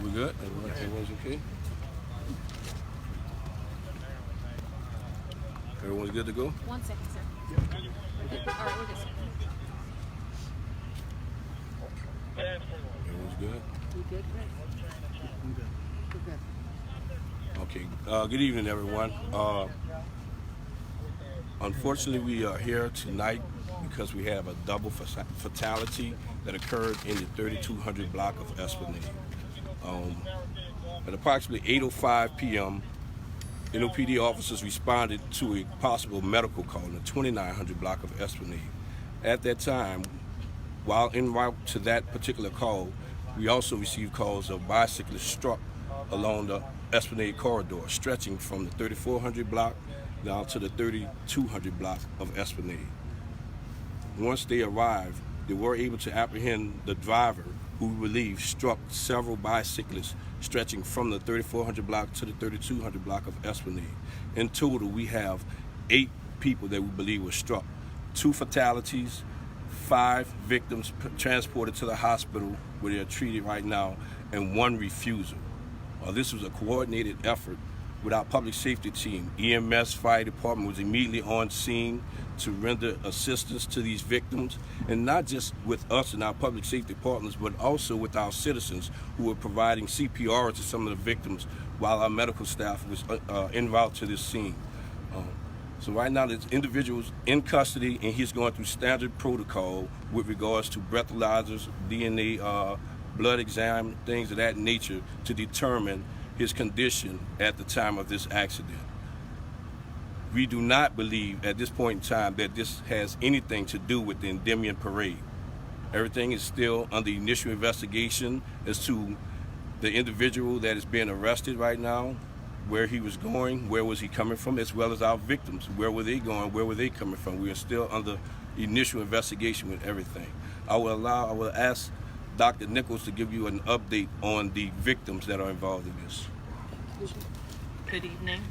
We good? Everyone's okay? Everyone's good to go? 1 second, sir. We're good. All right, we're good, sir. Everyone's good? You good, Chris? I'm good. We're good. Okay. Good evening, everyone. Unfortunately, we are here tonight because we have a double fatality that occurred in the 3200 block of Esplanade. At approximately 8:05 p.m., NOPD officers responded to a possible medical call in the 2900 block of Esplanade. At that time, while en route to that particular call, we also received calls of bicyclists struck along the Esplanade corridor, stretching from the 3400 block down to the 3200 block of Esplanade. Once they arrived, they were able to apprehend the driver, who we believe struck several bicyclists stretching from the 3400 block to the 3200 block of Esplanade. In total, we have 8 people that we believe were struck. 2 fatalities, 5 victims transported to the hospital where they are treated right now, and 1 refusal. This was a coordinated effort with our public safety team. EMS fire department was immediately on scene to render assistance to these victims, and not just with us and our public safety partners, but also with our citizens who were providing CPR to some of the victims while our medical staff was en route to this scene. So right now, this individual's in custody, and he's going through standard protocol with regards to breathalyzers, DNA, blood exam, things of that nature to determine his condition at the time of this accident. We do not believe at this point in time that this has anything to do with the Endymion Parade. Everything is still under initial investigation as to the individual that is being arrested right now, where he was going, where was he coming from, as well as our victims. Where were they going, where were they coming from? We are still under initial investigation with everything. I will ask Dr. Nichols to give you an update on the victims that are involved in this. Good evening.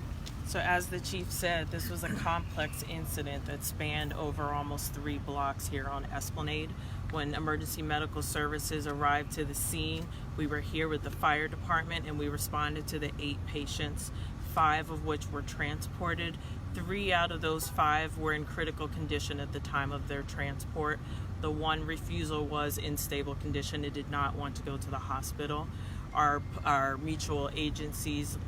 So as the chief said, this was a complex incident that spanned over almost 3 blocks here on Esplanade. When emergency medical services arrived to the scene, we were here with the fire department and we responded to the 8 patients, 5 of which were transported. 3 out of those 5 were in critical condition at the time of their transport. The 1 refusal was in stable condition. It did not want to go to the hospital. Our mutual agencies,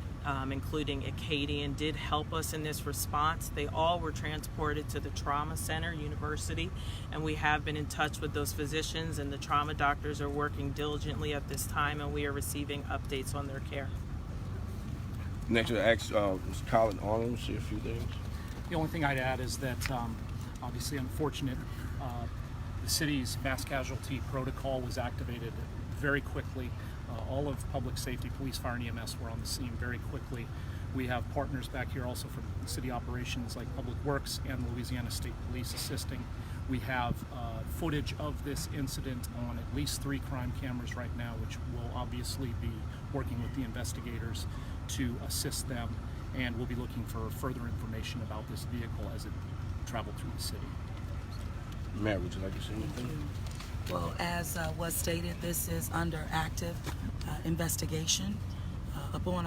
including Acadian, did help us in this response. They all were transported to the Trauma Center, University, and we have been in touch with those physicians, and the trauma doctors are working diligently at this time, and we are receiving updates on their care. Next, we'll ask Mr. Colin Arnold to say a few things. The only thing I'd add is that obviously unfortunate, the city's mass casualty protocol was activated very quickly. All of public safety, police, fire, and EMS were on the scene very quickly. We have partners back here also from city operations like Public Works and Louisiana State Police assisting. We have footage of this incident on at least 3 crime cameras right now, which will obviously be working with the investigators to assist them, and we'll be looking for further information about this vehicle as it traveled through the city. Mary, would you like to say anything? Well, as was stated, this is under active investigation. Upon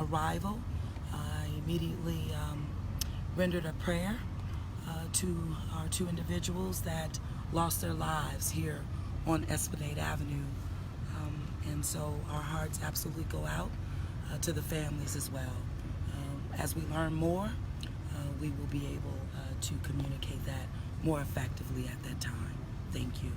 arrival, I immediately rendered a prayer to our 2 individuals that lost their lives here on Esplanade Avenue. And so our hearts absolutely go out to the families as well. As we learn more, we will be able to communicate that more effectively at that time. Thank you.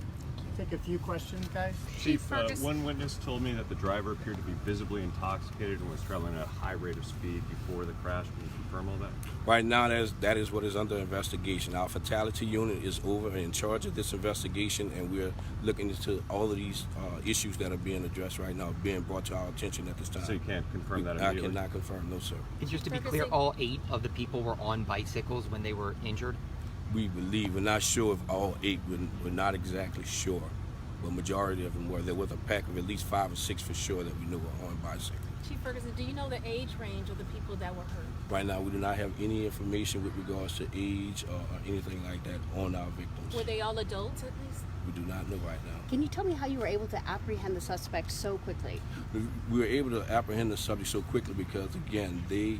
Take a few questions, guys. Chief, one witness told me that the driver appeared to be visibly intoxicated and was traveling at a high rate of speed before the crash. Can you confirm all that? Right now, that is what is under investigation. Our fatality unit is over and in charge of this investigation, and we're looking into all of these issues that are being addressed right now, being brought to our attention at this time. So you can't confirm that immediately? I cannot confirm, no, sir. And just to be clear, all 8 of the people were on bicycles when they were injured? We believe, we're not sure if all 8, we're not exactly sure, but majority of them were. There was a pack of at least 5 or 6 for sure that we knew were on bicycles. Chief Ferguson, do you know the age range of the people that were hurt? Right now, we do not have any information with regards to age or anything like that on our victims. Were they all adults at least? We do not know right now. Can you tell me how you were able to apprehend the suspect so quickly? We were able to apprehend the subject so quickly because, again, the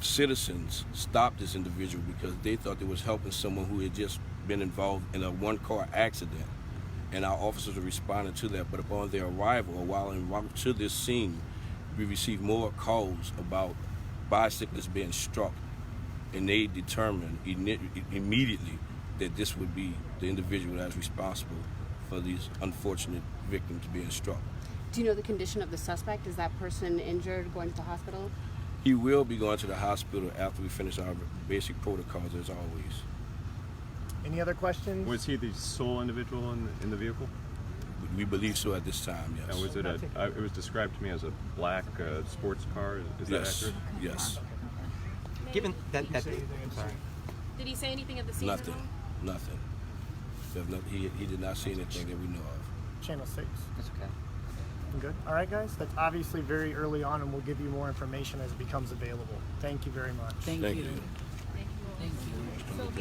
citizens stopped this individual because they thought they was helping someone who had just been involved in a one-car accident, and our officers were responding to that. But upon their arrival, or while en route to this scene, we received more calls about bicyclists being struck, and they determined immediately that this would be the individual that was responsible for these unfortunate victims being struck. Do you know the condition of the suspect? Is that person injured, going to the hospital? He will be going to the hospital after we finish our basic protocols, as always. Any other questions? Was he the sole individual in the vehicle? We believe so at this time, yes. And was it it was described to me as a black sports car. Is that Yes, accurate? yes. Given that, Did he say anything? I'm sorry. Did he say anything at the scene at Nothing, all? nothing. He did not see anything that we know of. Channel 6. That's okay. Good. All right, guys. That's obviously very early on, and we'll give you more information as it becomes available. Thank you very much. Thank Thank you. you. Thank you. Thank you. So,